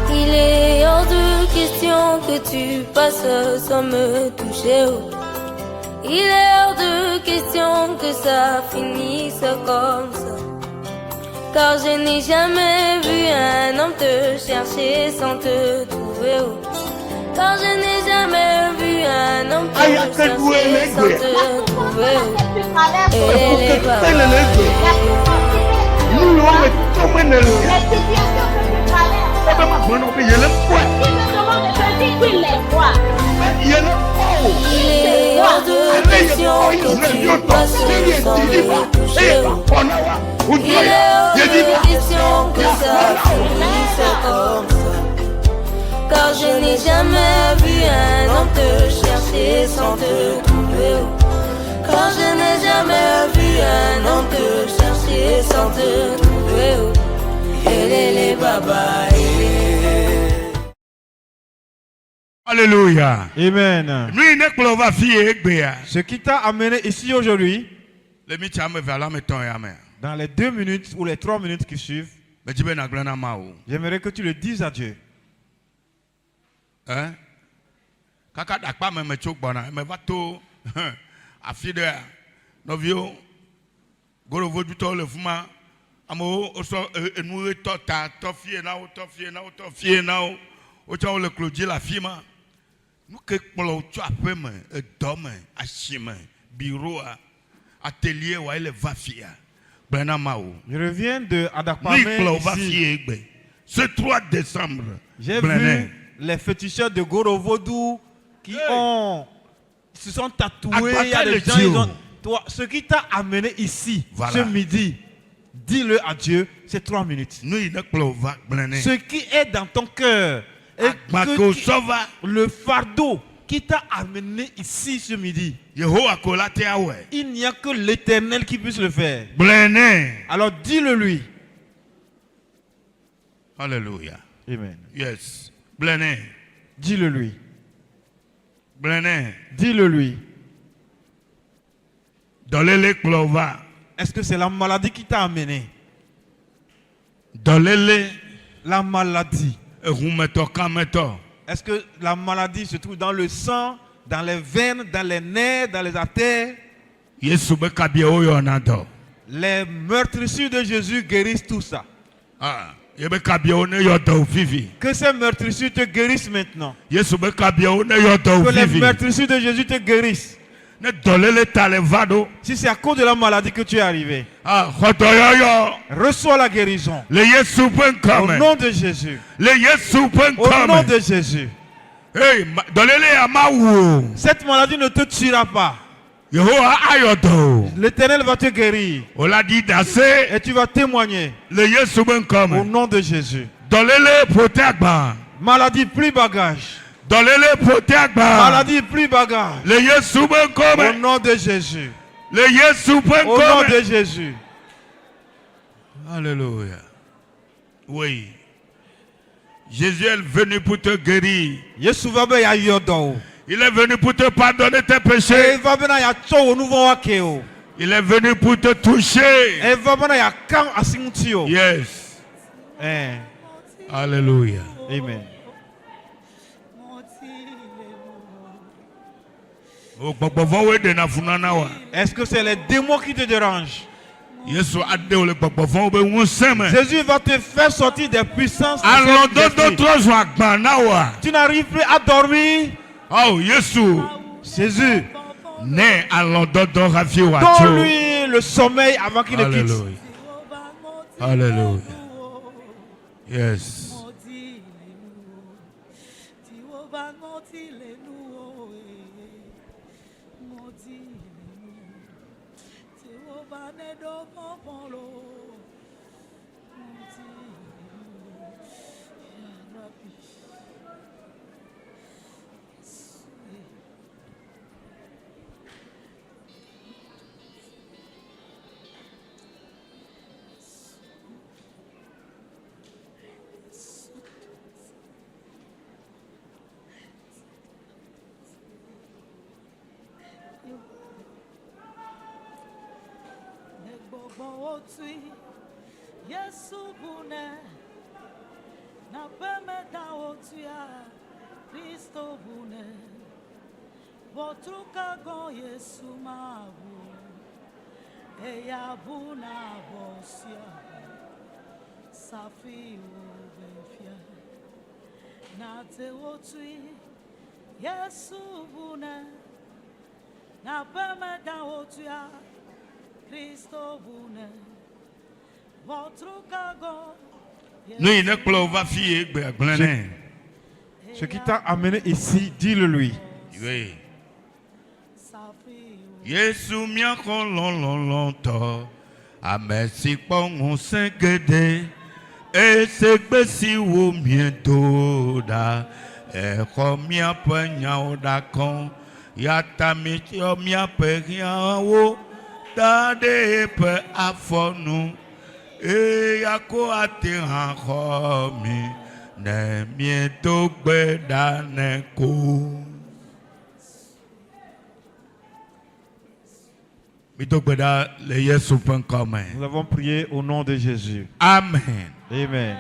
Il est hors de question que tu passes sans me toucher. Il est hors de question que ça finisse comme ça. Car je n'ai jamais vu un homme te chercher sans te trouver. Car je n'ai jamais vu un homme te chercher sans te trouver. Il est hors de question que tu passes sans me toucher. Il est hors de question que ça finisse comme ça. Car je n'ai jamais vu un homme te chercher sans te trouver. Car je n'ai jamais vu un homme te chercher sans te trouver. Les baba. Alléluia. Amen. Ce qui t'a amené ici aujourd'hui, dans les 2 minutes ou les 3 minutes qui suivent, j'aimerais que tu le dises à Dieu. Hein? Kaka dakpa me chok bona me va to afide novio goro vodu to le fuma amo oso enu to ta to fie na o o cha le clodier la fima nous que plo cho ape me edome ashime bureau atelier wa ile va fia bena mao. Je reviens de Adakpame ici. Ce 3 décembre j'ai vu les féticheurs de Goro Vodou qui se sont tatoués. Il y a des gens, toi, ce qui t'a amené ici ce midi, dis-le à Dieu, c'est 3 minutes. Ce qui est dans ton cœur, le fardeau qui t'a amené ici ce midi, il n'y a que l'Éternel qui puisse le faire. Alors dis-le lui. Alléluia. Amen. Yes. Dis-le lui. Dis-le lui. Est-ce que c'est la maladie qui t'a amené? La maladie. Est-ce que la maladie se trouve dans le sang, dans les veines, dans les nerfs, dans les artères? Les meurtrissures de Jésus guérissent tout ça. Que ces meurtrissures te guérissent maintenant. Que les meurtrissures de Jésus te guérissent. Si c'est à cause de la maladie que tu es arrivé, reçois la guérison. Au nom de Jésus. Au nom de Jésus. Cette maladie ne te tuera pas. L'Éternel va te guérir. Et tu vas témoigner. Au nom de Jésus. Maladie, plus bagage. Maladie, plus bagage. Au nom de Jésus. Au nom de Jésus. Alléluia. Oui. Jésus est venu pour te guérir. Il est venu pour te pardonner tes péchés. Il est venu pour te toucher. Yes. Alléluia. Amen. Est-ce que c'est les démons qui te dérangent? Jésus va te faire sortir des puissances. Tu n'arrives plus à dormir. Oh, Jésus. Donne-lui le sommeil avant qu'il ne quitte. Alléluia. Yes. Botui, Yesu bune, na pemeda otuya, Kristo bune, Botruka go Yesu mabu, Eya buna bosia, Safi ubefia, na te otui, Yesu bune, na pemeda otuya, Kristo bune, Botruka go. Nous, il est clos, va fier, glené. Ce qui t'a amené ici, dis-le-lui. Oui. Yesu mia kolon to amesi pon sengede e segbesi wo mi doda e ko mi apanya oda kon yata mi o mi apenya wo dade pe afonu e yako ati han ko mi ne mi to gbe dane ko. Nous avons prié au nom de Jésus. Amen. Amen.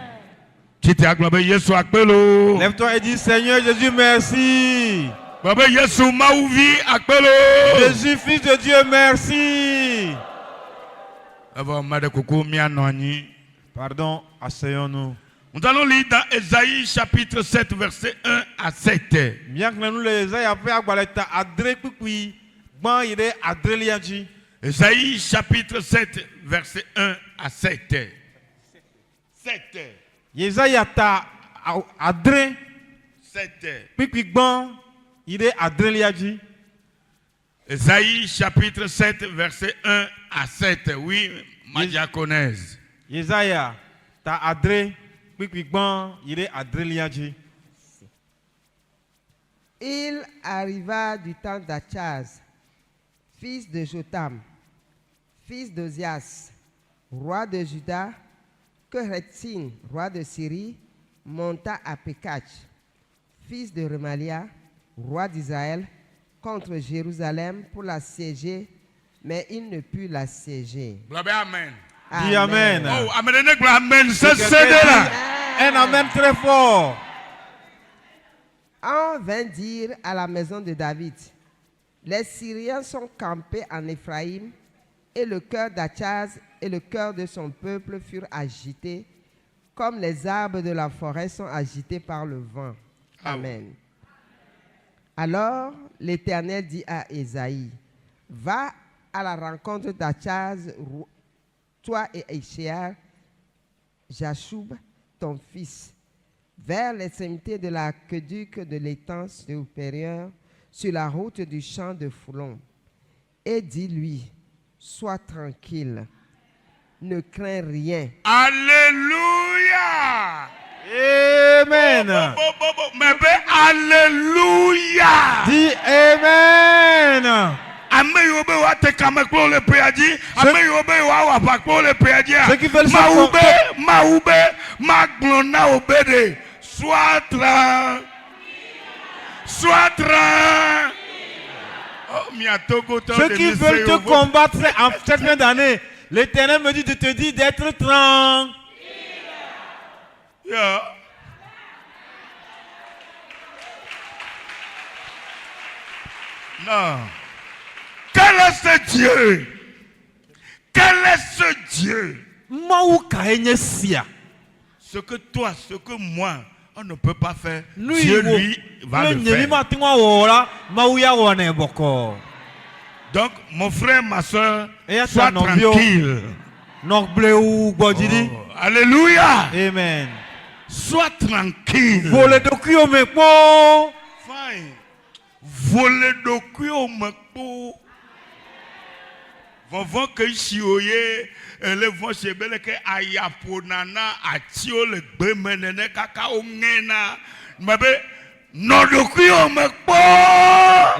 Lève-toi et dis Seigneur Jésus, merci. Jésus, Fils de Dieu, merci. Pardon, asseyons-nous. Nous allons lire dans Ésaïe chapitre 7, verset 1 à 7. Ésaïe chapitre 7, verset 1 à 7. 7. Ésaïe ta adré 7. Ésaïe chapitre 7, verset 1 à 7. Oui, ma diaconèse. Ésaïe ta adré Il arriva du temps d'Achaz, fils de Jotam, fils d'Ozias, roi de Juda, que Rétzin, roi de Syrie, monta à Pekach, fils de Remalia, roi d'Israël, contre Jérusalem pour l'assiéger, mais il ne put l'assiéger. Amen. Dis Amen. Oh, amen. C'est là. Un amen très fort. On vint dire à la maison de David, les Syriens sont campés en Éphraïm, et le cœur d'Achaz et le cœur de son peuple furent agités, comme les arbres de la forêt sont agités par le vent. Amen. Alors l'Éternel dit à Ésaïe, va à la rencontre d'Achaz, toi et Échéar, Jashub, ton fils, vers l'extrémité de l'aqueduc de l'étang supérieur, sur la route du champ de Foulon, et dis-lui, sois tranquille, ne crains rien. Alléluia. Amen. Alléluia. Dis Amen. Ce qui veut Sois tranquille. Ceux qui veulent te combattre en cette fin d'année, l'Éternel me dit de te dire d'être tranquille. Yeah. Non. Quel est ce Dieu? Quel est ce Dieu? Ce que toi, ce que moi, on ne peut pas faire, Dieu lui va le faire. Donc, mon frère, ma soeur, sois tranquille. Oh, alléluia. Amen. Sois tranquille. Fine. Voler de cuir vont que chioye le vont chez belle que ayaponana atio le bemenene kakao ngena mabe non de cuir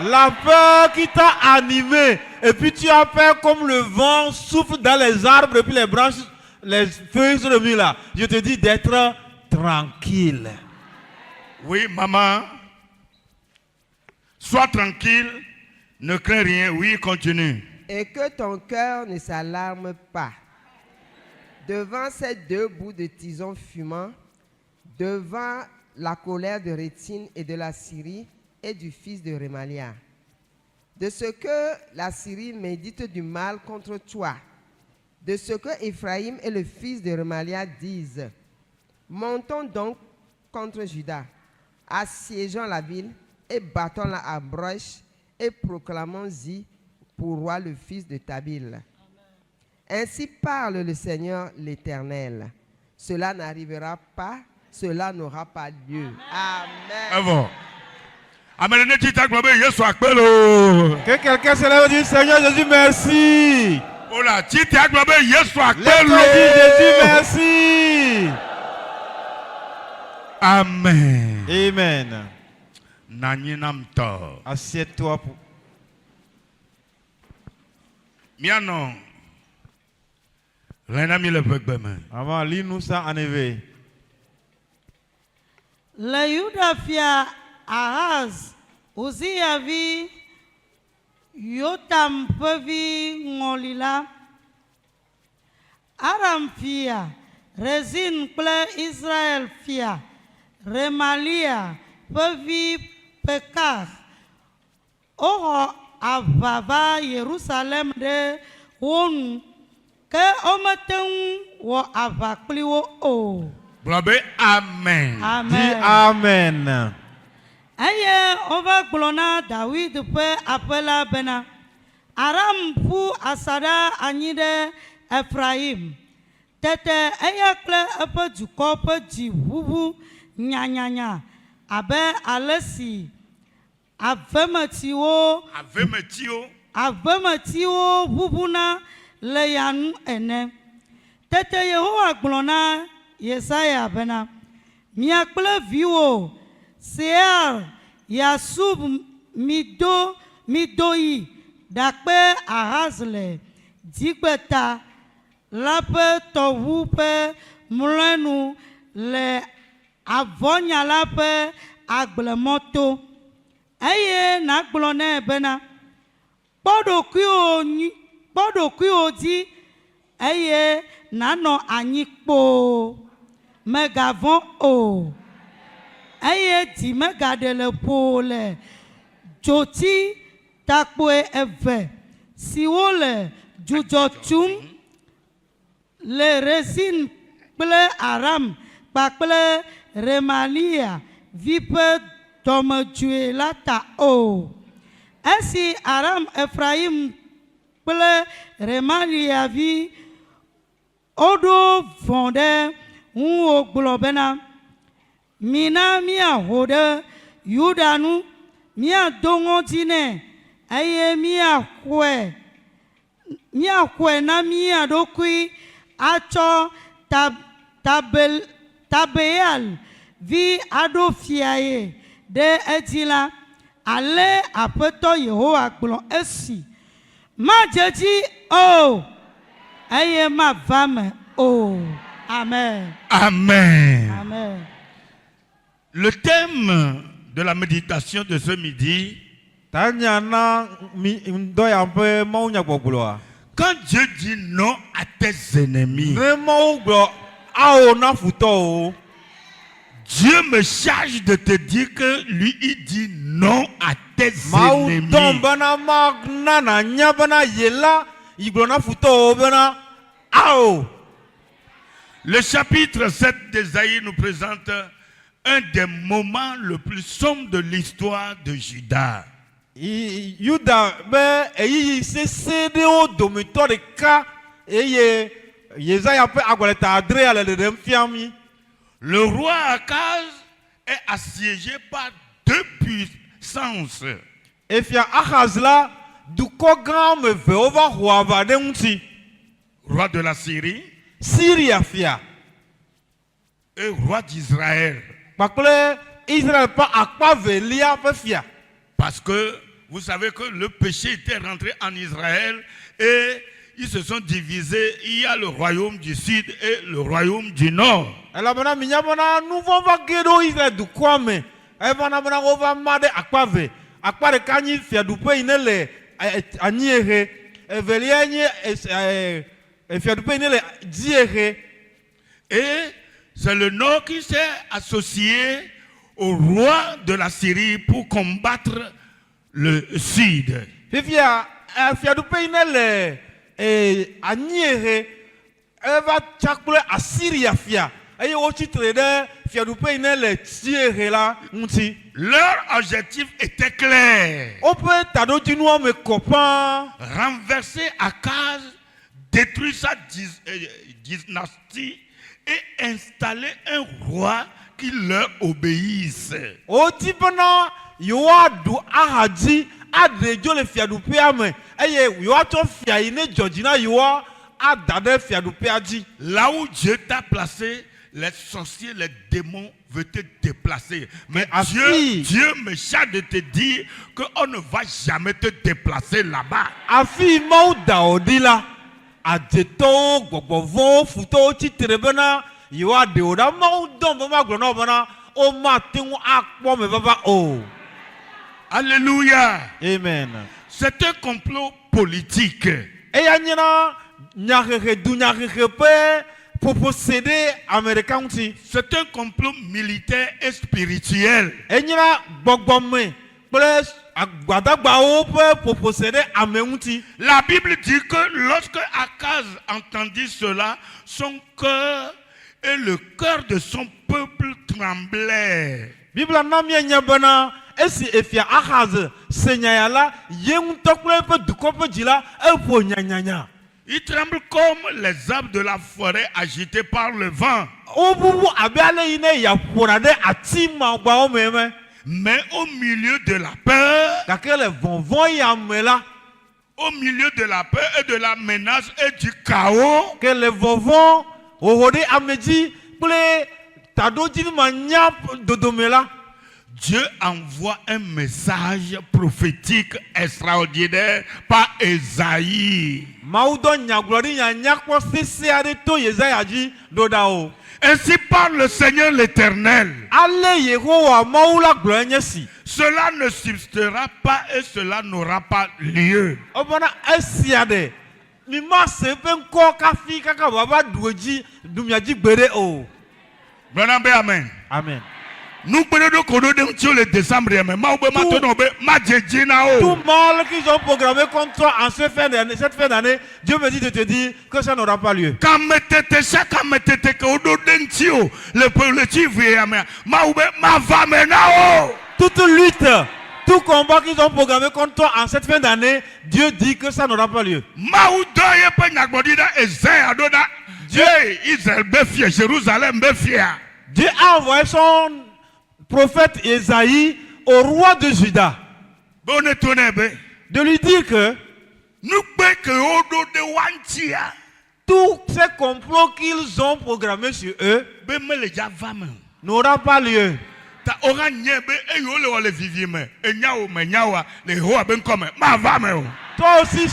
la peur qui t'a animé et puis tu as peur comme le vent souffle dans les arbres et puis les branches les feuilles se remuent là. Je te dis d'être tranquille. Oui maman. Sois tranquille, ne crains rien. Oui, continue. Et que ton cœur ne s'alarme pas. devant ces deux bouts de tison fumant, devant la colère de Rétine et de la Syrie et du fils de Rémalia, de ce que la Syrie médite du mal contre toi, de ce que Ephraïm et le fils de Rémalia disent. Montons donc contre Juda, assiégeons la ville et battons-la à broche et proclamons-y pour roi le fils de Tabil. Ainsi parle le Seigneur l'Éternel. Cela n'arrivera pas, cela n'aura pas lieu. Amen. Amen. Que quelqu'un se lève et dise Seigneur Jésus, merci. Jésus, merci. Amen. Amen. Naninamto. Assieds-toi pour. Miano. Renami le peuple. Avant, lis-nous ça en éveil. Le Yudafia Ahaz, Uzia vi, Yotam pevi ngolila, Aram fia, Rezin ple Israël fia, Remalia pevi Pekar, Oro avava Yerusalem de Wonu, que omaten wo avakli wo o. Amen. Amen. Dis Amen. Aye, on va glona David pe appela bena. Aram pu asada anide Ephraim. Tete aye kle epe du kope di wubu nya. Abe alesi. Avemetiwo wubuna le yanu ene. Tete Yehowa glona Yesaya bena. Miakple viwo. Sear Yasub midoi dakpe ahazle digbeta lape tovupe mulenu le avonya lape agblemoto eye na gblone bena podo di eye nano anyikpo megavon o aye di megade le pole joti takpoe eve siwo le jujotum le Rezin kple Aram kpakple Remalia vipe domejue la ta o esi Aram Ephraim kple Remalia vi odo vonde o globena mina mia hode Yudanu mia dongo tine aye mia kwe na mia dokui acho tabeal vi adofiaye de etila ale apeto Yehowa gblo esi ma jeji o aye ma vame o. Amen. Amen. Amen. Le thème de la méditation de ce midi, quand Dieu dit non à tes ennemis, Dieu me charge de te dire que lui il dit non à tes ennemis. Le chapitre 7 d'Ésaïe nous présente un des moments le plus sombres de l'histoire de Juda. Le roi Akaz est assiégé par deux puissances. Roi de la Syrie et roi d'Israël. Parce que vous savez que le péché était rentré en Israël et ils se sont divisés. Il y a le royaume du sud et le royaume du nord. Et fiadupe ne le diere. Et c'est le nord qui s'est associé au roi de la Syrie pour combattre le sud. Fifia fiadupe ne le aniere eva chakule Assyria fia. Aye o titre de fiadupe ne le diere la nti. Leur objectif était clair. On peut t'adouer mes copains. Renverser Akaz, détruire sa dynastie et installer un roi qui leur obéisse. O tipana yoa du ahadi adrejo le fiadupe ame. Aye yoa to fia ine Georgina yoa adade fiadupe adi. Là où Dieu t'a placé, les sorciers, les démons veulent te déplacer. Mais Dieu me charge de te dire qu'on ne va jamais te déplacer là-bas. Afi mau daodila ajeto gbogbovon futo titrebena yoa de oda mau don bama glona bana o ma tingu akpo me baba o. Alléluia. Amen. C'est un complot politique. Et anyana nyarere du nyarere pe pour posséder américain aussi. C'est un complot militaire et spirituel. Et nyana gbogbome plus agbadagbao pe pour posséder américain. La Bible dit que lorsque Akaz entendit cela, son cœur et le cœur de son peuple tremblaient. Bible na mi nyabana esi efia Ahaz senyayala yeng tokle pe dukope jila e po nyanyanya. Il tremble comme les arbres de la forêt agités par le vent. Mais au milieu de la peur, au milieu de la peur et de la menace et du chaos, Dieu envoie un message prophétique extraordinaire par Esaïe. Ainsi parle le Seigneur l'Éternel. Cela ne subsistera pas et cela n'aura pas lieu. Amen. Amen. Nous prenons le décembre, tout mal qu'ils ont programmé contre toi en cette fin d'année, Dieu me dit de te dire que ça n'aura pas lieu. Toute lutte, tout combat qu'ils ont programmé contre toi en cette fin d'année, Dieu dit que ça n'aura pas lieu. Dieu a envoyé son prophète Esaïe au roi de Juda de lui dire que tous ces complots qu'ils ont programmés sur eux n'aura pas lieu. Toi aussi,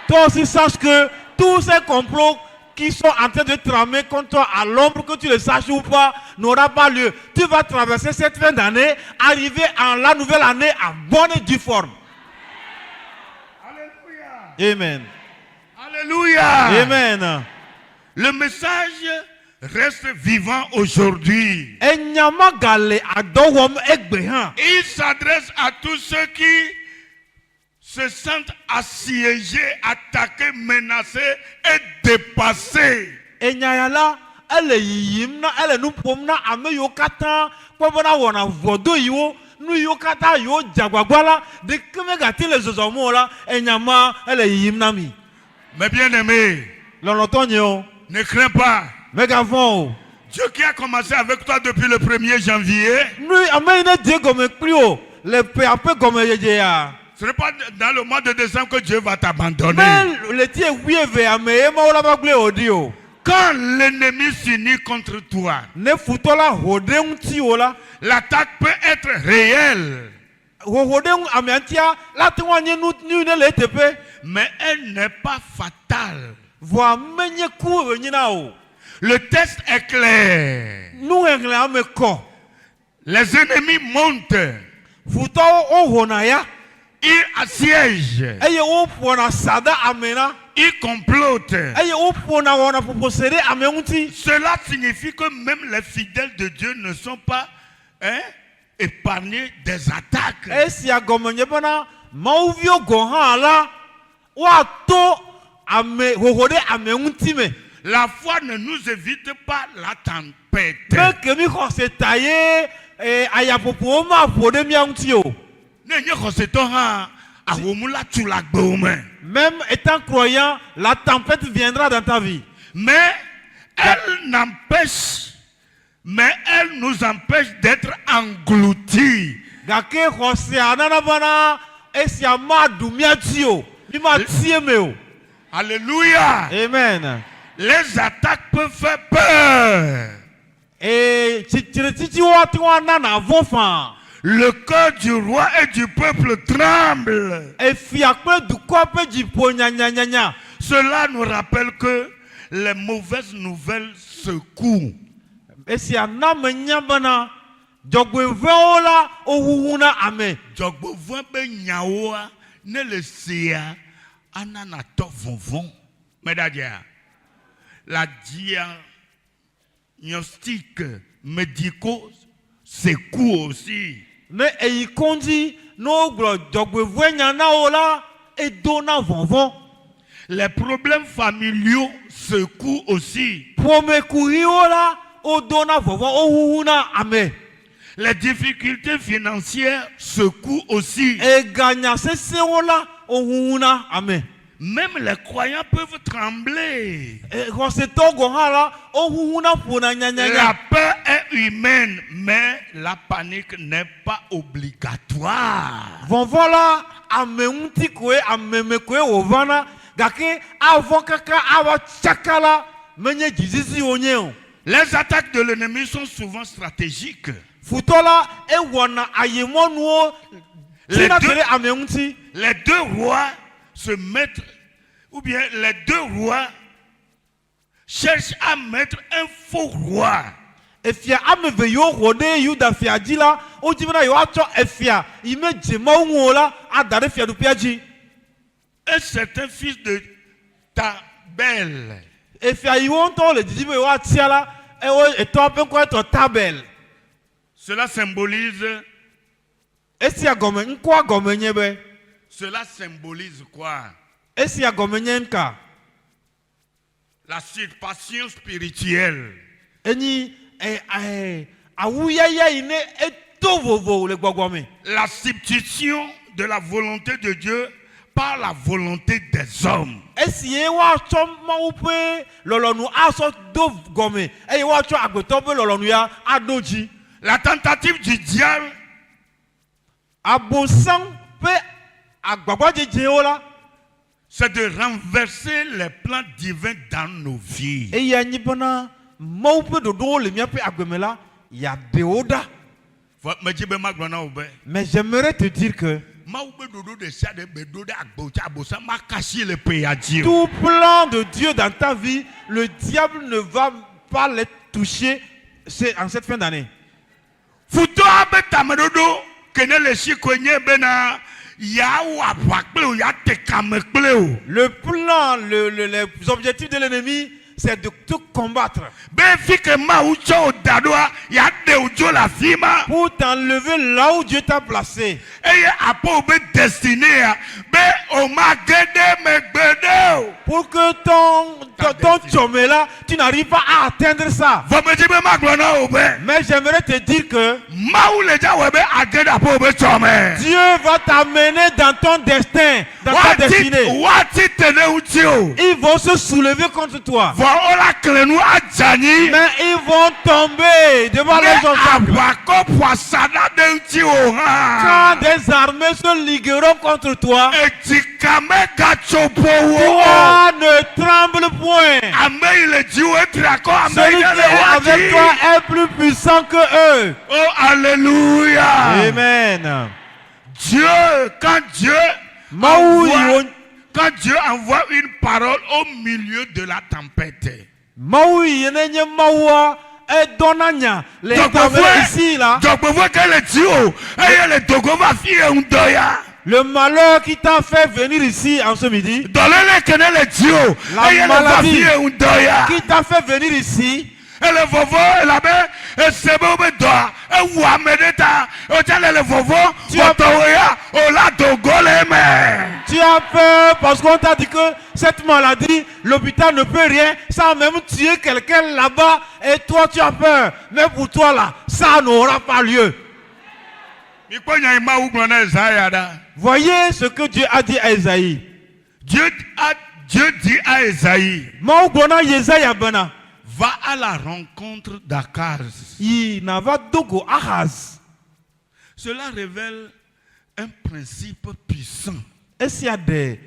toi aussi sache que tous ces complots qui sont en train de tramer contre toi à l'ombre, que tu le saches ou pas, n'aura pas lieu. Tu vas traverser cette fin d'année, arriver en la nouvelle année à bonne et due forme. Alléluia. Amen. Alléluia. Amen. Le message reste vivant aujourd'hui. Il s'adresse à tous ceux qui se sentent assiégés, attaqués, menacés et dépassés. Mais bien aimé, ne crains pas. Dieu qui a commencé avec toi depuis le 1er janvier, ce n'est pas dans le mois de décembre que Dieu va t'abandonner. Quand l'ennemi s'unit contre toi, l'attaque peut être réelle, mais elle n'est pas fatale. Le texte est clair. Nous réclamons quoi? Les ennemis montent. Futo o honaya. Ils assiègent. Eye o pona sada amena. Ils complotent. Eye o pona wana pour posséder ameunti. Cela signifie que même les fidèles de Dieu ne sont pas épargnés des attaques. Et si a gomenye bana mauvio gohan la wa to ame hohode ameunti me. La foi ne nous évite pas la tempête. Mais que mi ko se tailler aya popo ma pode mi aunti o. Même étant croyant, la tempête viendra dans ta vie. Mais elle nous empêche d'être engloutis. Alléluia. Amen. Les attaques peuvent faire peur. Et le cœur du roi et du peuple tremble. Cela nous rappelle que les mauvaises nouvelles secouent. La diagnostic médicaux secoue aussi. Mais il conduit nos les problèmes familiaux secouent aussi. Les difficultés financières secouent aussi. Même les croyants peuvent trembler. La peur est humaine, mais la panique n'est pas obligatoire. Les attaques de l'ennemi sont souvent stratégiques. Les deux rois se mettent, ou bien les deux rois cherchent à mettre un faux roi. Et c'est un fils de Tabel. Cela symbolise. Cela symbolise quoi? La situation spirituelle. La substitution de la volonté de Dieu par la volonté des hommes. La tentative du diable c'est de renverser les plans divins dans nos vies. Mais j'aimerais te dire que tout plan de Dieu dans ta vie, le diable ne va pas les toucher en cette fin d'année. Le plan, les objectifs de l'ennemi, c'est de tout combattre. Pour t'enlever là où Dieu t'a placé. Pour que ton chômé là, tu n'arrives pas à atteindre ça. Mais j'aimerais te dire que Dieu va t'amener dans ton destin, dans ta destinée. Ils vont se soulever contre toi. Mais ils vont tomber devant les obstacles. Quand des armées se ligueront contre toi, toi ne tremble point. Celui qui est avec toi est plus puissant que eux. Oh, alléluia. Amen. Quand Dieu envoie une parole au milieu de la tempête, Maou yenenye maoua et donanya. Les ici là. Le malheur qui t'a fait venir ici en ce midi. La maladie qui t'a fait venir ici. Tu as peur parce qu'on t'a dit que cette maladie, l'hôpital ne peut rien, ça a même tué quelqu'un là-bas et toi tu as peur. Mais pour toi là, ça n'aura pas lieu. Voyez ce que Dieu a dit à Esaïe. Dieu dit à Esaïe, va à la rencontre d'Akaz. Cela révèle un principe puissant. Est-ce qu'il y a des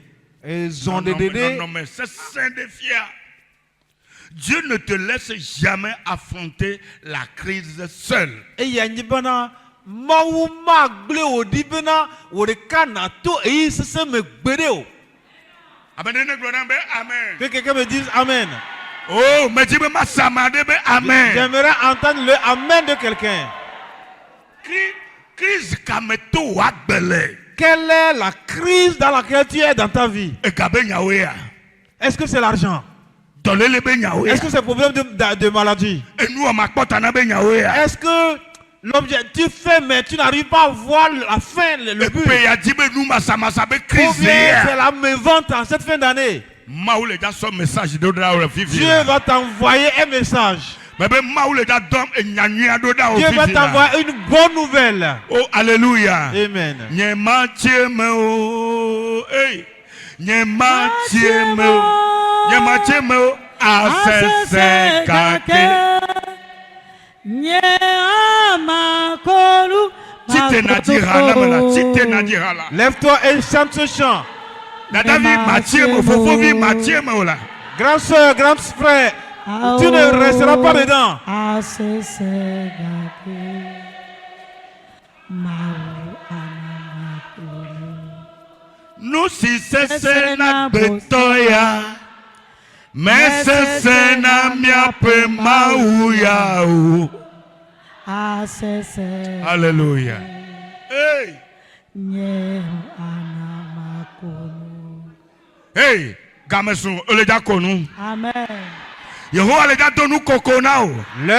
non, mais c'est saint de fier. Dieu ne te laisse jamais affronter la crise seul. Que quelqu'un me dise Amen. Oh, mais dis-moi, Amen. J'aimerais entendre le Amen de quelqu'un. Crise kameto wagbele. Quelle est la crise dans laquelle tu es dans ta vie? Est-ce que c'est l'argent? Est-ce que c'est le problème de maladie? Est-ce que l'objectif fait mais tu n'arrives pas à voir la fin, le but? Ou bien c'est la mévente en cette fin d'année. Dieu va t'envoyer un message. Dieu va t'envoyer une bonne nouvelle. Oh, alléluia. Amen. Lève-toi et chante ce chant. Grand soeur, grand frère, tu ne resteras pas dedans. Nous si c'est na betoya, mais c'est na miape maouya. Alléluia. Hey. Hey, Gamesun, Oleja Konu. Amen. L'heure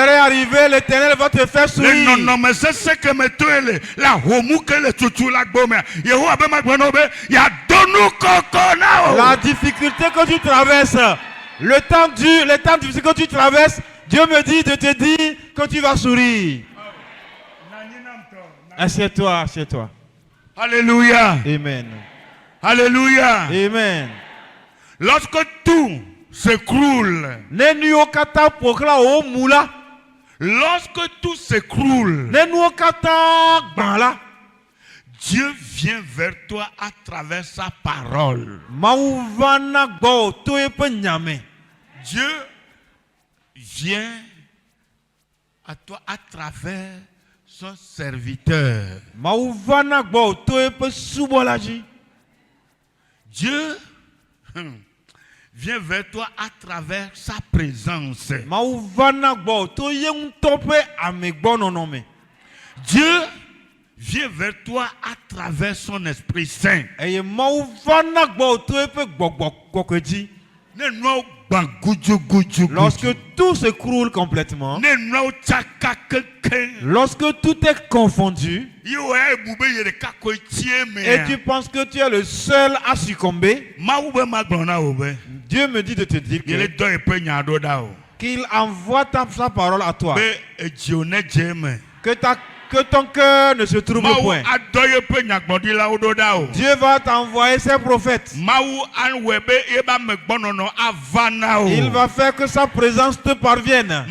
est arrivée, l'Éternel va te faire sourire. Non, mais c'est ce que me tuele. La homu que le tutu la gome. La difficulté que tu traverses, le temps difficile que tu traverses, Dieu me dit de te dire que tu vas sourire. Assieds-toi, assieds-toi. Alléluia. Amen. Alléluia. Amen. Lorsque tout s'écroule, lorsque tout s'écroule, Dieu vient vers toi à travers sa parole. Dieu vient à toi à travers son serviteur. Dieu vient vers toi à travers sa présence. Dieu vient vers toi à travers son Esprit Saint. Lorsque tout s'écroule complètement, lorsque tout est confondu, et tu penses que tu es le seul à succomber, Dieu me dit de te dire qu'il envoie sa parole à toi. Que ton cœur ne se trouble point. Dieu va t'envoyer ses prophètes. Il va faire que sa présence te parvienne.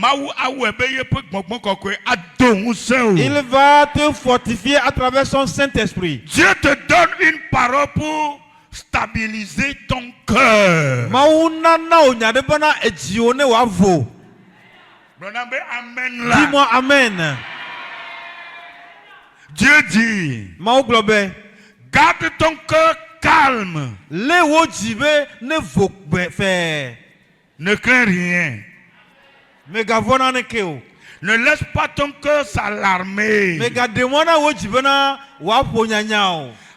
Il va te fortifier à travers son Saint-Esprit. Dieu te donne une parole pour stabiliser ton cœur. Dis-moi Amen. Dieu dit, garde ton cœur calme. Ne crains rien. Ne laisse pas ton cœur s'alarmer.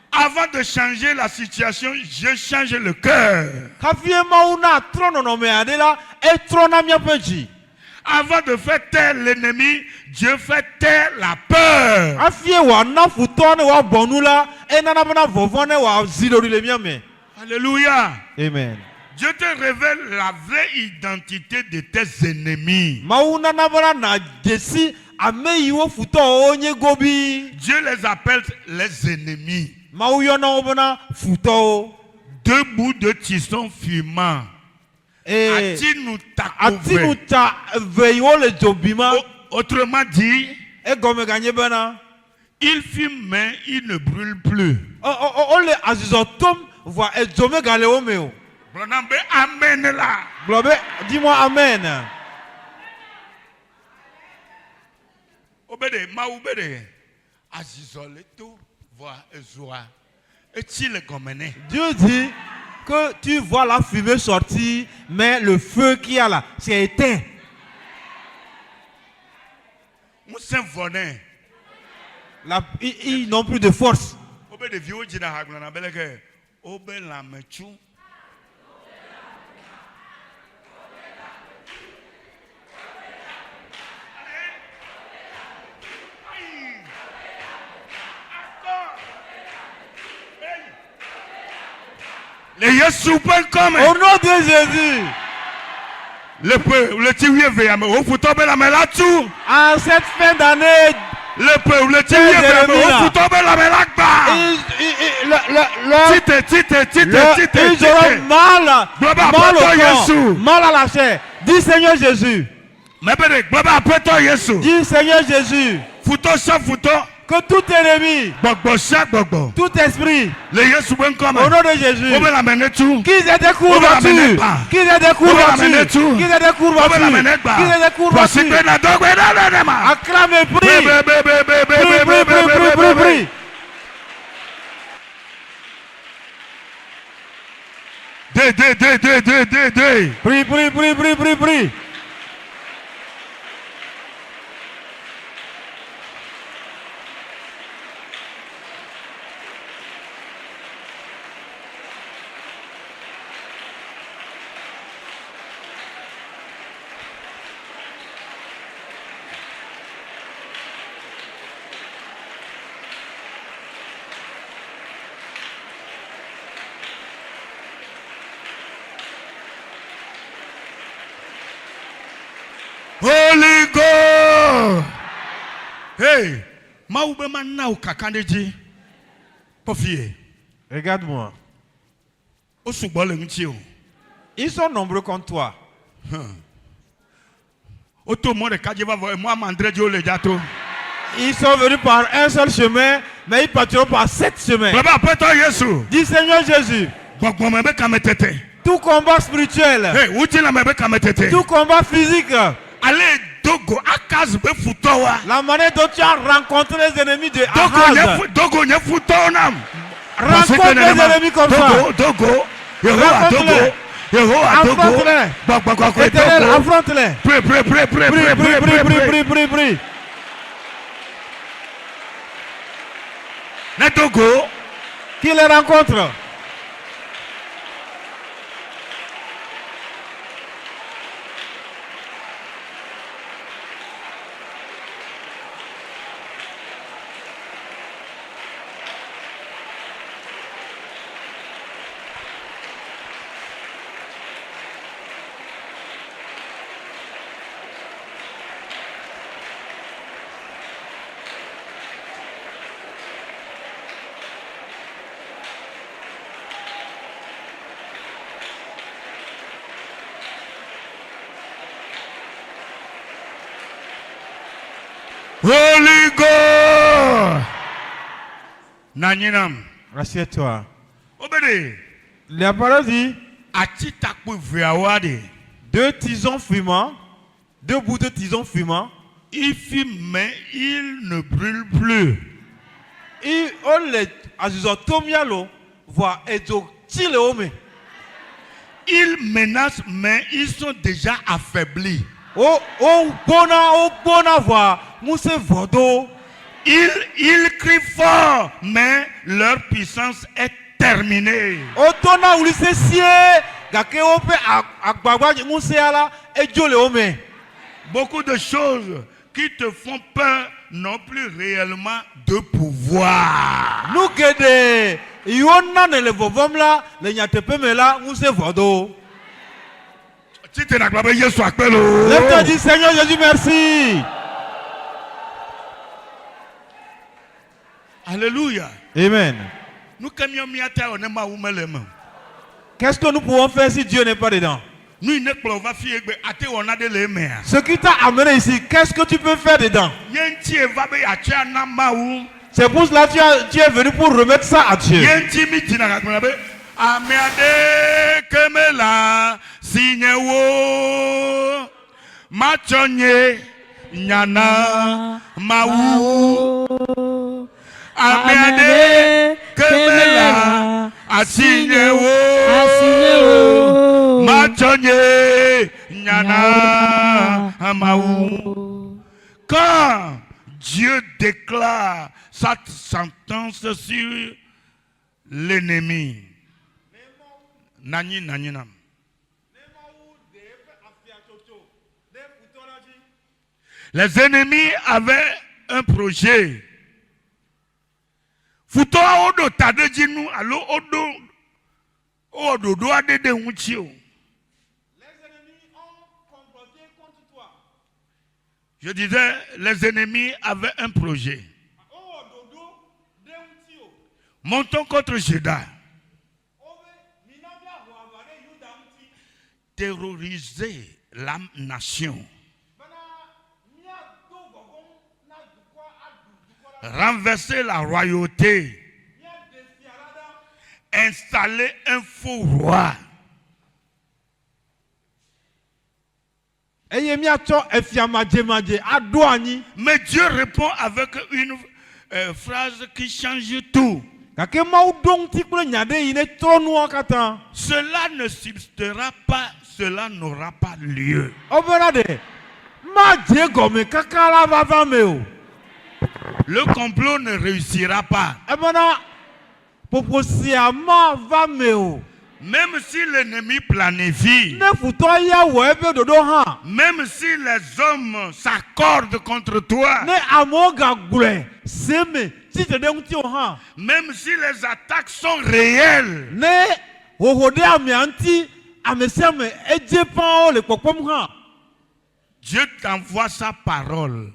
Avant de changer la situation, je change le cœur. Avant de faire taire l'ennemi, Dieu fait taire la peur. Alléluia. Amen. Dieu te révèle la vraie identité de tes ennemis. Dieu les appelle les ennemis. Deux bouts de tisson fumant. Autrement dit, il fume mais il ne brûle plus. Amen là. Dis-moi amen. Obédé, ma obédé. Azizoleto voit Ezoa. Dieu dit que tu vois la fumée sortir, mais le feu qu'il y a là, c'est éteint. Ils n'ont plus de force. Les Yesu.com. Au nom de Jésus. Le tiwier veille au foutobe la melatou. En cette fin d'année. Le peuple, le tiwier veille au foutobe la melakba. Ils auront mal au corps, mal à la chair. Dis Seigneur Jésus. Dis Seigneur Jésus. Que tout ennemi, tout esprit, au nom de Jésus, qu'ils aient des courbatures, qu'ils aient des courbatures, qu'ils aient des courbatures, qu'ils aient des courbatures. Acclamez, prie, prie. Prie. Holy God. Hey, maoube manna ou kakandeji. Pofie. Regarde-moi. Ils sont nombreux comme toi. Ils sont venus par un seul chemin, mais ils partiront par 7 chemins. Dis Seigneur Jésus. Tout combat spirituel. Tout combat physique. Allez, Dogo, Akaz be futowa. La manière dont tu as rencontré les ennemis de Ahaz. Dogo, rencontre les ennemis comme ça. Dogo, Yehowa, Éternel, affronte-les. Prie. Les Dogo, qui les rencontre. Holy God. Naninam. Assieds-toi. Obédé. La parole dit 2 tisons fumants, 2 bouts de tisons fumants. Il fume, mais il ne brûle plus. Et on les azuzotomialo voit ils menacent, mais ils sont déjà affaiblis. Oh bona voix, mousse vodo. Ils crient fort, mais leur puissance est terminée. Otona ulise sie, gake ope agbagba mousse ala ejole ome. Beaucoup de choses qui te font peur n'ont plus réellement de pouvoir. Nous gede, yona ne le vovomla, le nyatepe mela mousse vodo. Si tu n'as pas Jésus appelle-le. Lève-toi, dis Seigneur Jésus merci. Alléluia. Amen. Nous camions miata on est ma oumelem. Qu'est-ce que nous pouvons faire si Dieu n'est pas dedans? Nous ne pouvons pas faire até on a de l'aimer. Ce qui t'a amené ici, qu'est-ce que tu peux faire dedans? Yenti va be acha na maou. C'est pour cela que tu es venu pour remettre ça à Dieu. Yenti mi tina ka be ameade kemela sinyewo machonye nyana maou. Ameade kemela asinyewo machonye nyana maou. Quand Dieu déclare sa sentence sur l'ennemi, nani nani nam. Les ennemis avaient un projet. Futo odo tadejinu alo odo do adede unchio. Les ennemis ont comploté contre toi. Je disais, les ennemis avaient un projet. Montons contre Juda. Terroriser la nation. Renverser la royauté. Installer un faux roi. Mais Dieu répond avec une phrase qui change tout. Cela ne subsistera pas, cela n'aura pas lieu. Le complot ne réussira pas. Même si l'ennemi planifie, même si les hommes s'accordent contre toi, même si les attaques sont réelles, Dieu t'envoie sa parole.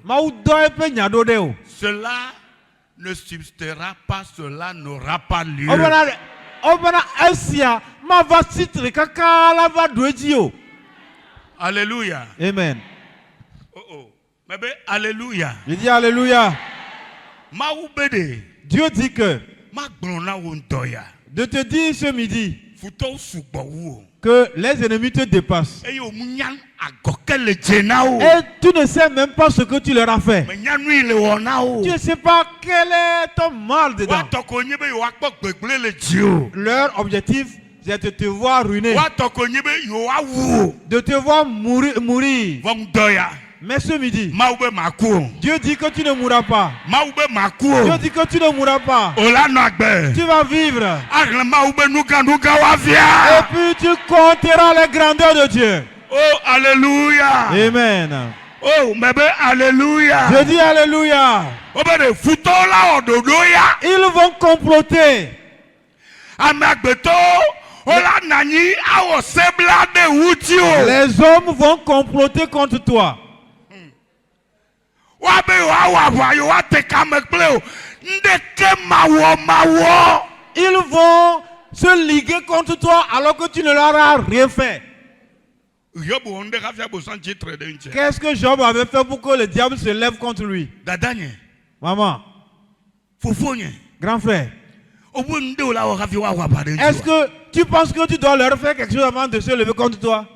Cela ne subsistera pas, cela n'aura pas lieu. Alléluia. Amen. Mais alléluia. Je dis alléluia. Dieu dit que de te dire ce midi que les ennemis te dépassent. Et tu ne sais même pas ce que tu leur as fait. Tu ne sais pas quel est ton mal dedans. Leur objectif, c'est de te voir ruiner, de te voir mourir. Mais ce midi, Dieu dit que tu ne mourras pas. Dieu dit que tu ne mourras pas. Tu vas vivre. Et puis tu compteras les grandeurs de Dieu. Oh, alléluia. Amen. Oh, mais alléluia. Je dis alléluia. Ils vont comploter. Les hommes vont comploter contre toi. Ils vont se liguer contre toi alors que tu ne leur as rien fait. Qu'est-ce que Job avait fait pour que le diable se lève contre lui? Maman, grand frère, est-ce que tu penses que tu dois leur faire quelque chose avant de se lever contre toi?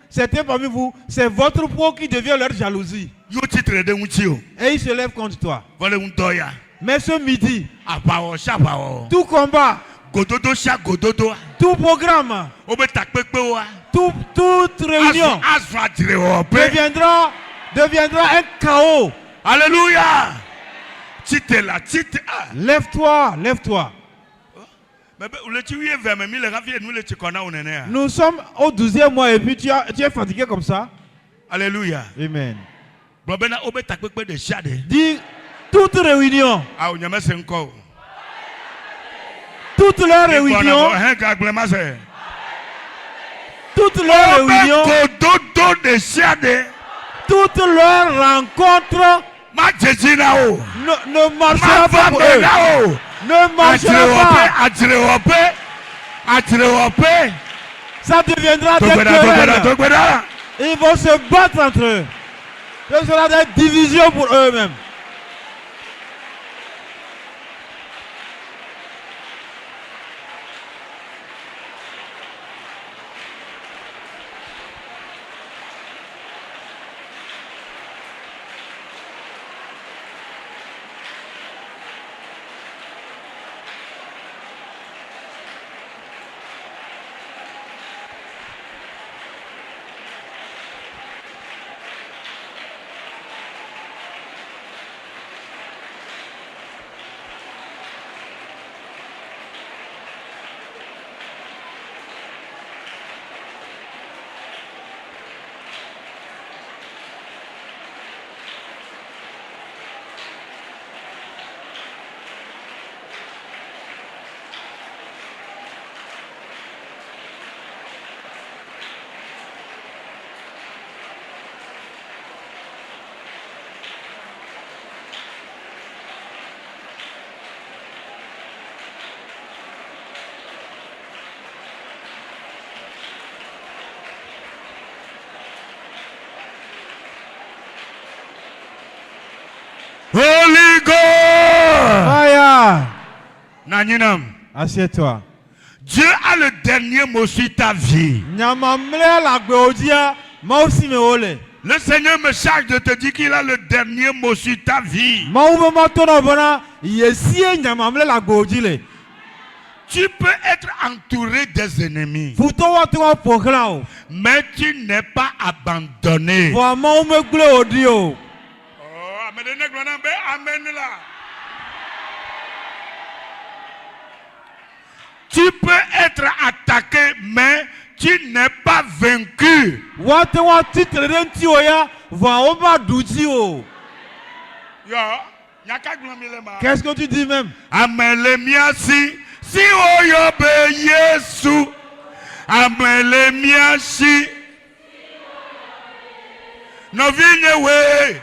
Certains parmi vous, c'est votre peau qui devient leur jalousie. Et ils se lèvent contre toi. Mais ce midi, tout combat, Tout programme, toute réunion deviendra un chaos. Alléluia. Lève-toi, lève-toi. Nous sommes au 12e mois et puis tu es fatigué comme ça. Alléluia. Amen. Dis toute réunion. Toutes leurs réunions. Toutes leurs réunions. Toutes leurs rencontres ne marchera pas pour eux. Ne marchera pas. Ça deviendra des querelles. Ils vont se battre entre eux. Ce sera des divisions pour eux-mêmes. Holy God. Fire. Naninam. Assieds-toi. Dieu a le dernier mot sur ta vie. Le Seigneur me charge de te dire qu'il a le dernier mot sur ta vie. Tu peux être entouré des ennemis, mais tu n'es pas abandonné. Tu peux être attaqué, mais tu n'es pas vaincu. Qu'est-ce que tu dis même? Si oyobe Yesu, amele miasi, no vinyewe.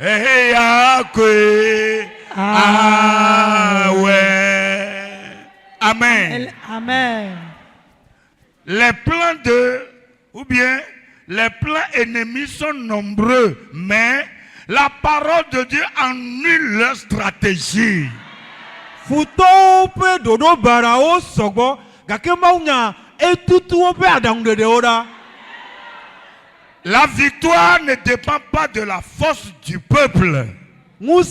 Eh yakwe, awe. Amen. Amen. Les plans ou bien les plans ennemis sont nombreux, mais la parole de Dieu annule leur stratégie. La victoire ne dépend pas de la force du peuple. Mais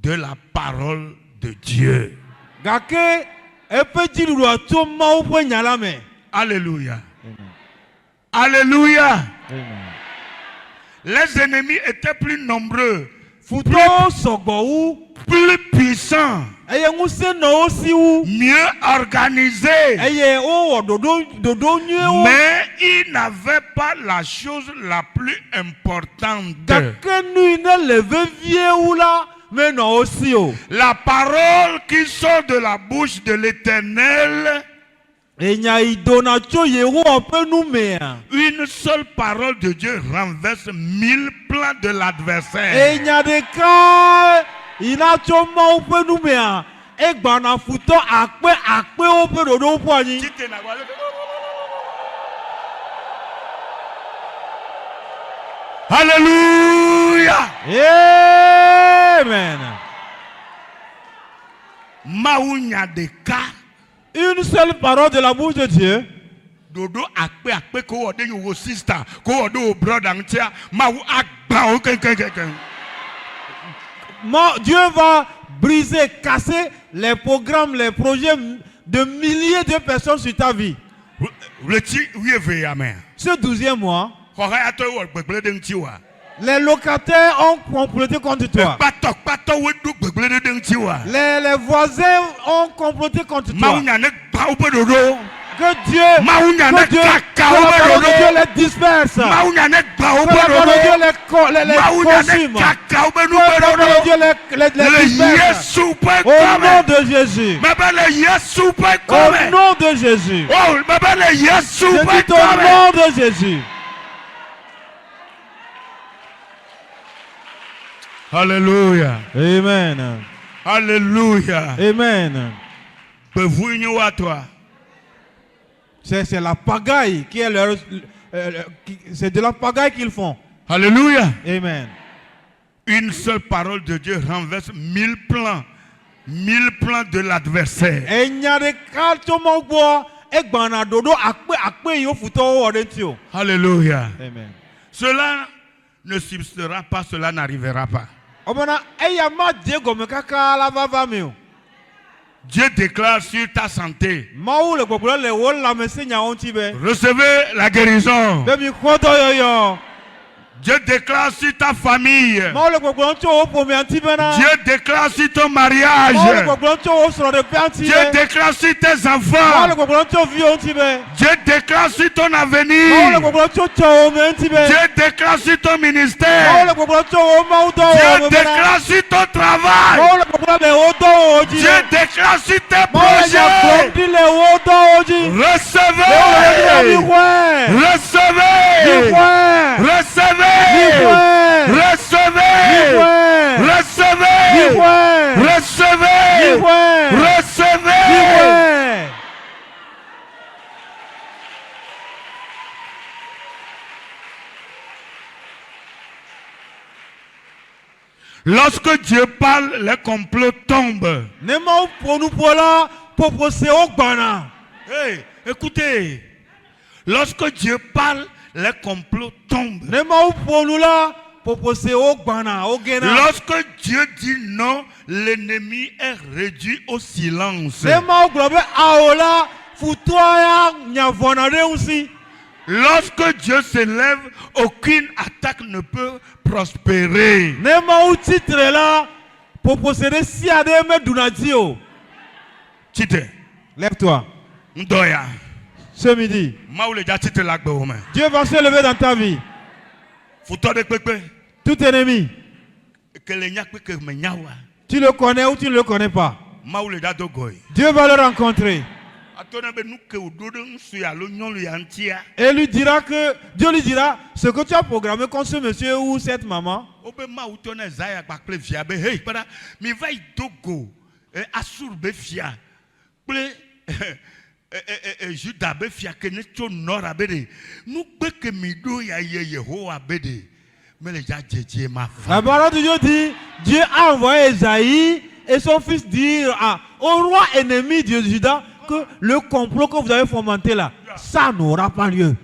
de la parole de Dieu. Alléluia. Alléluia. Les ennemis étaient plus nombreux, plus puissants, mieux organisés, mais ils n'avaient pas la chose la plus importante. La parole qui sort de la bouche de l'Éternel. Une seule parole de Dieu renverse 1000 plans de l'adversaire. Alléluia. Amen. Maunya de ka. Une seule parole de la bouche de Dieu. Dodo akpe ko ode yo sister ko ode o brother ntia ma wu agba o ken. Dieu va briser, casser les programmes, les projets de milliers de personnes sur ta vie. Ce 12e mois, les locataires ont comploté contre toi. Les voisins ont comploté contre toi. Que Dieu les disperse. Que la parole de Dieu les consume. Que Dieu les disperse. Au nom de Jésus. Au nom de Jésus. Je dis au nom de Jésus. Alléluia. Amen. Alléluia. Amen. Toi. C'est la pagaille qui est leur. C'est de la pagaille qu'ils font. Alléluia. Amen. Une seule parole de Dieu renverse 1000 plans. 1000 plans de l'adversaire. Alléluia. Amen. Cela ne subsistera pas, cela n'arrivera pas. Dieu déclare sur ta santé. Recevez la guérison. Dieu déclare sur ta famille. Dieu déclare sur ton mariage. Dieu déclare sur tes enfants. Dieu déclare sur ton avenir. Dieu déclare sur ton ministère. Dieu déclare sur ton travail. Dieu déclare sur tes projets. Recevez. Recevez. Recevez. Recevez. Recevez. Recevez. Recevez. Lorsque Dieu parle, les complots tombent. Hey, écoutez. Lorsque Dieu parle, les complots tombent. Lorsque Dieu dit non, l'ennemi est réduit au silence. Lorsque Dieu s'élève, aucune attaque ne peut prospérer. Tite. Lève-toi. Ndoya. Ce midi, Dieu va se lever dans ta vie. Tout ennemi, tu le connais ou tu ne le connais pas, Dieu va le rencontrer. Et lui dira que Dieu lui dira ce que tu as programmé contre ce monsieur ou cette maman. La parole de Dieu dit, Dieu a envoyé Esaïe et son fils dire au roi ennemi de Juda que le complot que vous avez fomenté là, ça n'aura pas lieu.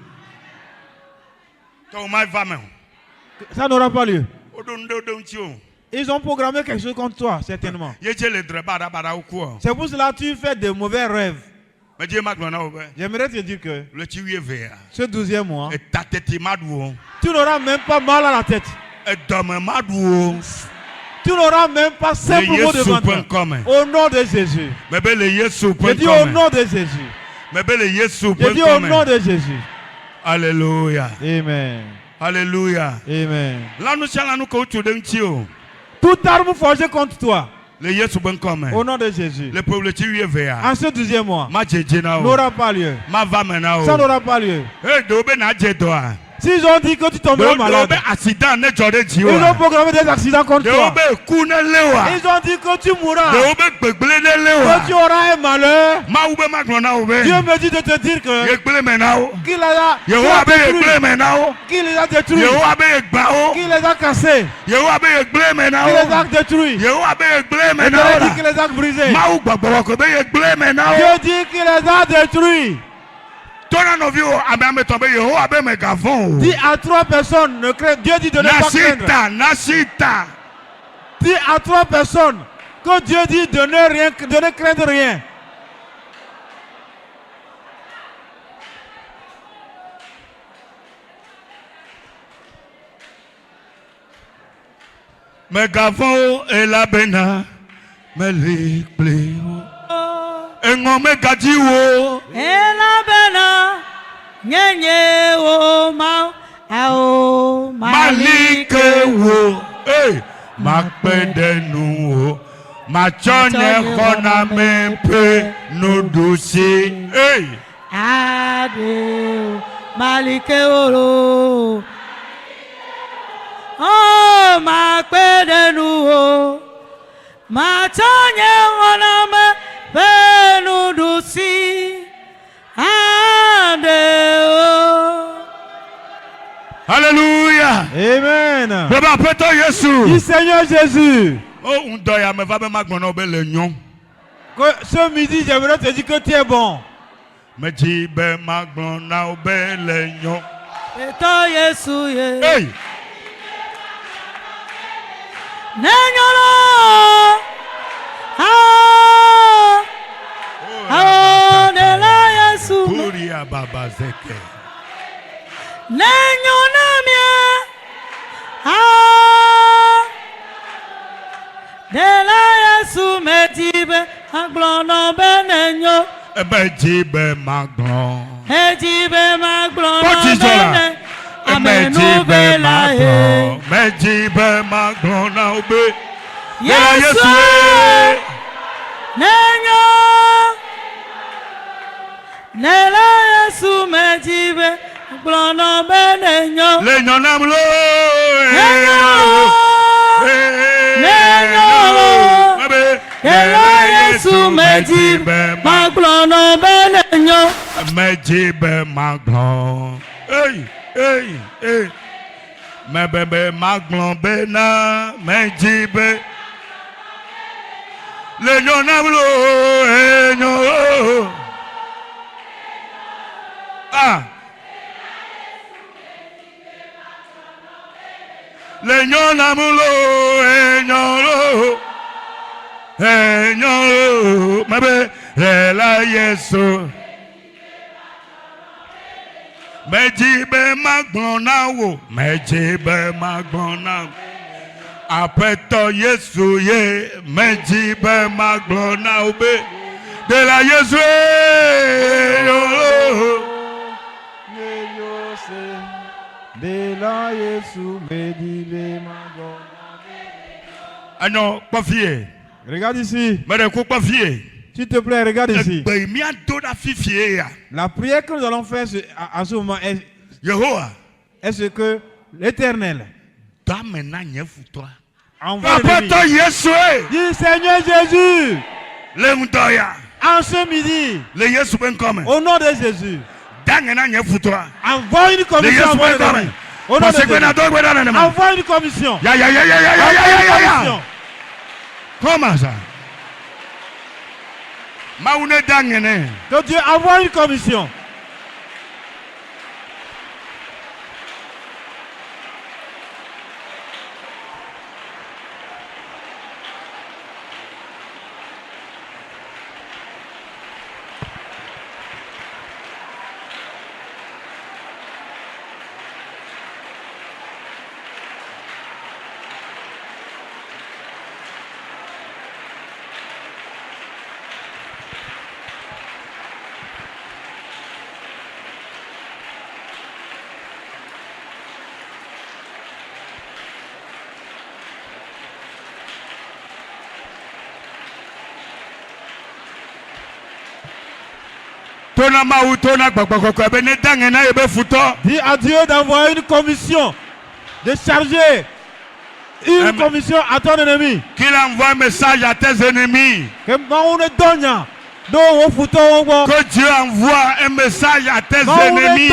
Ça n'aura pas lieu. Ils ont programmé quelque chose contre toi, certainement. C'est pour cela que tu fais de mauvais rêves. J'aimerais te dire que ce 12e mois, tu n'auras même pas mal à la tête. Tu n'auras même pas simplement devant toi. Au nom de Jésus. Je dis au nom de Jésus. Je dis au nom de Jésus. Alléluia. Amen. Alléluia. Amen. Toute arme forgée contre toi. Au nom de Jésus. En ce 12e mois, n'aura pas lieu. Ça n'aura pas lieu. S'ils ont dit que tu tomberas malade, ils ont programmé des accidents contre toi. Ils ont dit que tu mourras, que tu auras un malheur. Dieu me dit de te dire que qu'il les a détruits, qu'il les a cassés, qu'il les a détruits. Et Dieu dit qu'il les a brisés. Dieu dit qu'il les a détruits. Dis à 3 personnes, ne crains. Dieu dit de ne pas craindre. Dis à 3 personnes que Dieu dit de ne craindre rien. Me gavon et la bena me likpleo engo me gadiwo e la bena nyenye o ma ao malike wo makpedenu o machonye kona me pe nudusi ade malike oro. Oh, ma pedenu o, ma tanye wana me penu dusi ade o. Alléluia. Amen. Baba peto Jésus. Dis Seigneur Jésus. Oh, on doit me va me magno obele nyon. Ce midi, j'aimerais te dire que tu es bon. Me dit be magno na obele nyon. Peto Jésus ye. Hey. Nenyolo, de la Yesu. Puria baba zeke. Nenyona mia, de la Yesu medibe, aglono benenyo. Ebejibe magno. Ejibe maglono benenyo. Mejibe magno, mejibe magno na obe. Yesu, nenyo, nela Yesu mejibe maglono benenyo. Lenyo namlo, nenyo, nela Yesu mejibe maglono benenyo. Mejibe magno, hey, me bebe maglon bena, me jibe. Le nyon amlo, nyon. Le nyon amlo, nyon. Me be la Yesu. Mejibe maglona wo, mejibe maglona. Apeto Yesu ye, mejibe maglona obe. De la Yesu de la Yesu medibe maglona. Ah non, pas fier. Regarde ici. Mais de quoi pas fier? S'il te plaît, regarde ici. La prière que nous allons faire à ce moment est ce que l'Éternel envoie l'ennemi. Dis Seigneur Jésus, en ce midi, au nom de Jésus, envoie une commission envoie l'ennemi. Au nom de Jésus, envoie une commission. Comment ça? Que Dieu envoie une commission. Dis à Dieu d'envoyer une commission, de charger une commission à ton ennemi. Qu'il envoie un message à tes ennemis. Que Dieu envoie un message à tes ennemis.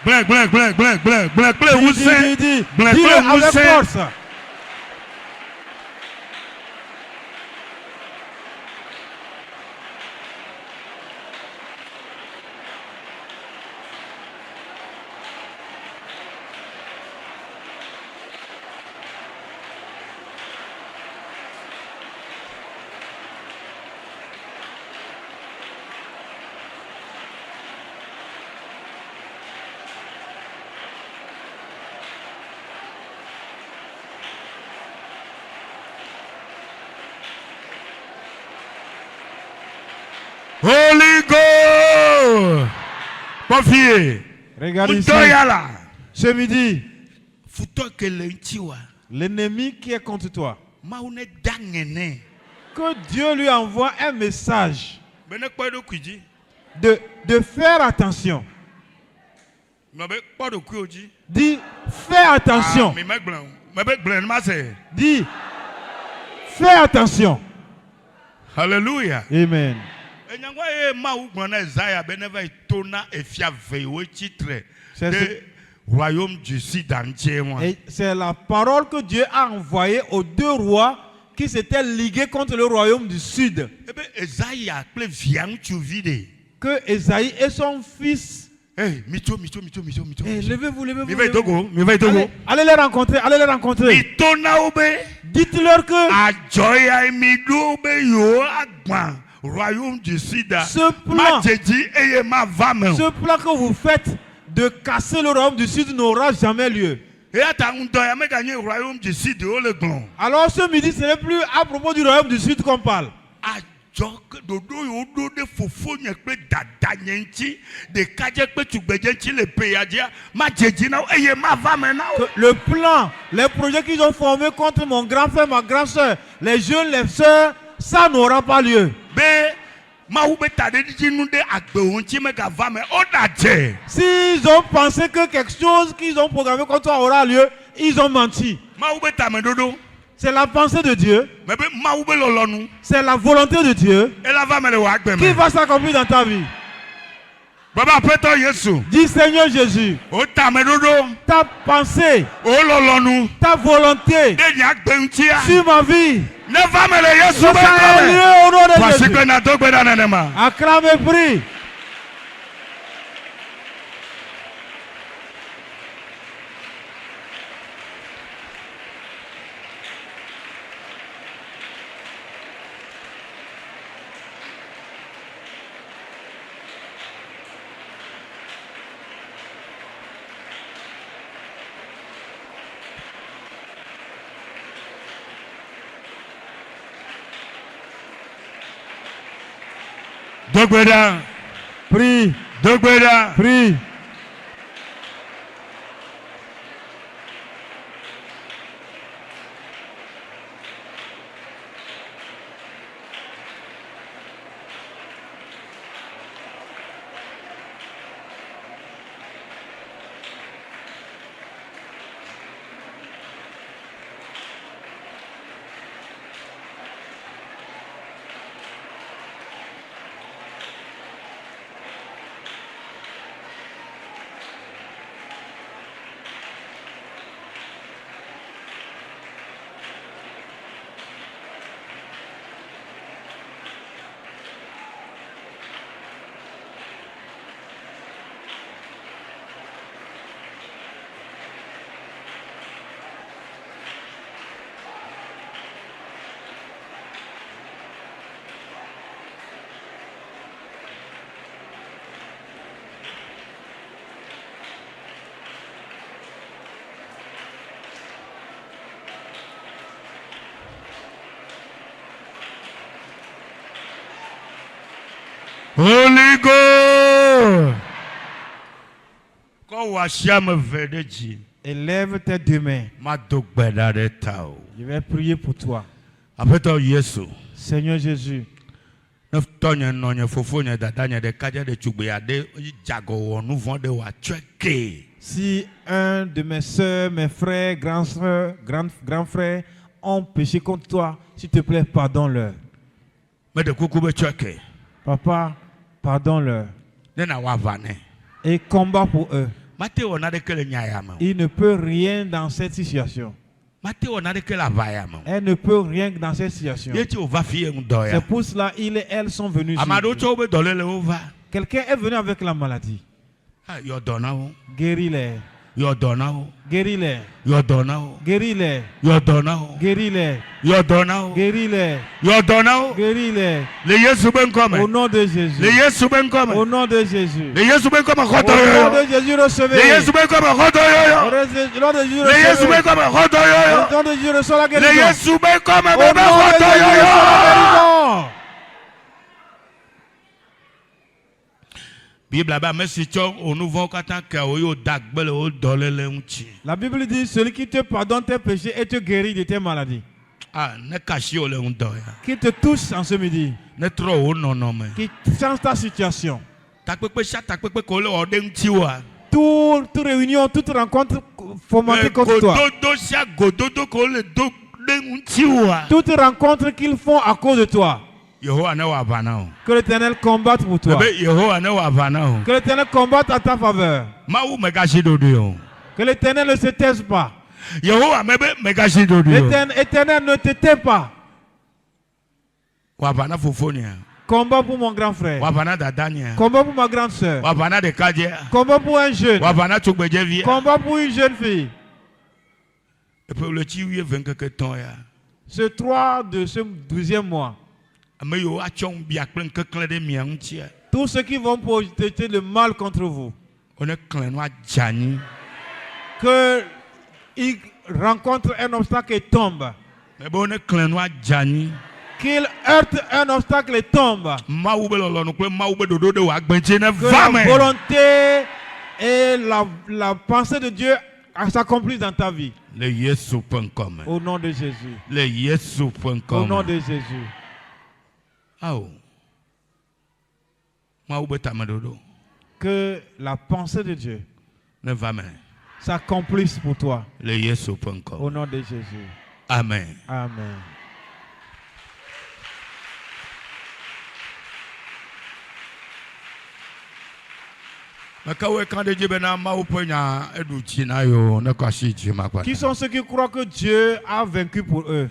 Blanc, où c'est? Blanc, où c'est? Holy Ghost. Confiez. Regarde ici. Ce midi, l'ennemi qui est contre toi, que Dieu lui envoie un message de faire attention. Dis, fais attention. Dis, fais attention. Alléluia. Amen. Royaume du Sud entier. Et c'est la parole que Dieu a envoyée aux deux rois qui s'étaient ligués contre le royaume du Sud. Que Esaïe et son fils. Levez-vous. Allez les rencontrer. Dites-leur que Royaume du Sud. Ce plan que vous faites de casser le royaume du Sud n'aura jamais lieu. Alors ce midi, ce n'est plus à propos du royaume du Sud qu'on parle. Le plan, les projets qu'ils ont formés contre mon grand frère, ma grande soeur, les jeunes, les soeurs, ça n'aura pas lieu. S'ils ont pensé que quelque chose qu'ils ont programmé contre toi aura lieu, ils ont menti. C'est la pensée de Dieu. C'est la volonté de Dieu qui va s'accomplir dans ta vie. Dis Seigneur Jésus, ta pensée, ta volonté sur ma vie, acclame et prie. Prie. Prie. Holy Ghost. Quand Wacham Vedeji. Élève tes deux mains. Je vais prier pour toi. Seigneur Jésus. Si un de mes soeurs, mes frères, grands frères ont péché contre toi, s'il te plaît, pardonne-leur. Papa, pardonne-leur. Et combat pour eux. Il ne peut rien dans cette situation. Elle ne peut rien dans cette situation. C'est pour cela elles sont venues. Quelqu'un est venu avec la maladie. Guéris-les. Guéris-les. Guéris-les. Guéris-les. Guéris-les. Guéris-les. Au nom de Jésus. Au nom de Jésus. Au nom de Jésus, recevez. Au nom de Jésus, recevez. Au nom de Jésus, reçois la guérison. Au nom de Jésus, reçois la guérison. La Bible dit celui qui te pardonne tes péchés et te guérit de tes maladies. Qui te touche en ce midi. Qui change ta situation. Toute réunion, toute rencontre fomentée contre toi. Toute rencontre qu'ils font à cause de toi. Que l'Éternel combatte pour toi. Que l'Éternel combatte à ta faveur. Que l'Éternel ne se taise pas. L'Éternel ne te tait pas. Combat pour mon grand frère. Combat pour ma grande soeur. Combat pour un jeune. Combat pour une jeune fille. Ce 3 de ce 12e mois. Tous ceux qui vont projeter le mal contre vous. Qu'ils rencontrent un obstacle et tombent. Qu'ils heurtent un obstacle et tombent. Que la volonté et la pensée de Dieu s'accomplissent dans ta vie. Au nom de Jésus. Au nom de Jésus. Que la pensée de Dieu s'accomplisse pour toi. Au nom de Jésus. Amen. Amen. Qui sont ceux qui croient que Dieu a vaincu pour eux?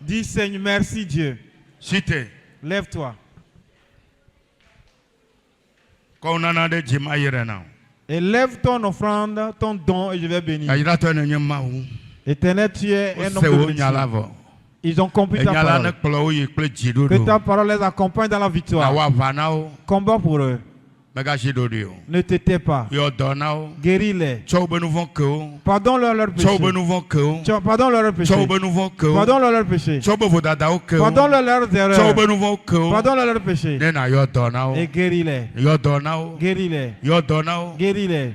Dis Seigneur, merci Dieu. Lève-toi. Et lève ton offrande, ton don, et je vais bénir. Éternel, tu es un homme de bénédiction. Ils ont compris ta parole. Que ta parole les accompagne dans la victoire. Combat pour eux. Ne te tais pas. Guéris-les. Pardonne-leur leurs péchés. Pardonne-leur leurs péchés. Pardonne-leur leurs péchés. Pardonne-leur leurs erreurs. Pardonne-leur leurs péchés. Et guéris-les. Guéris-les. Guéris-les.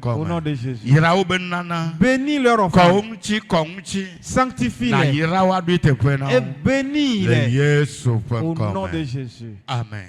Au nom de Jésus. Bénis leur offrande. Sanctifie-les. Et bénis-les. Au nom de Jésus. Amen.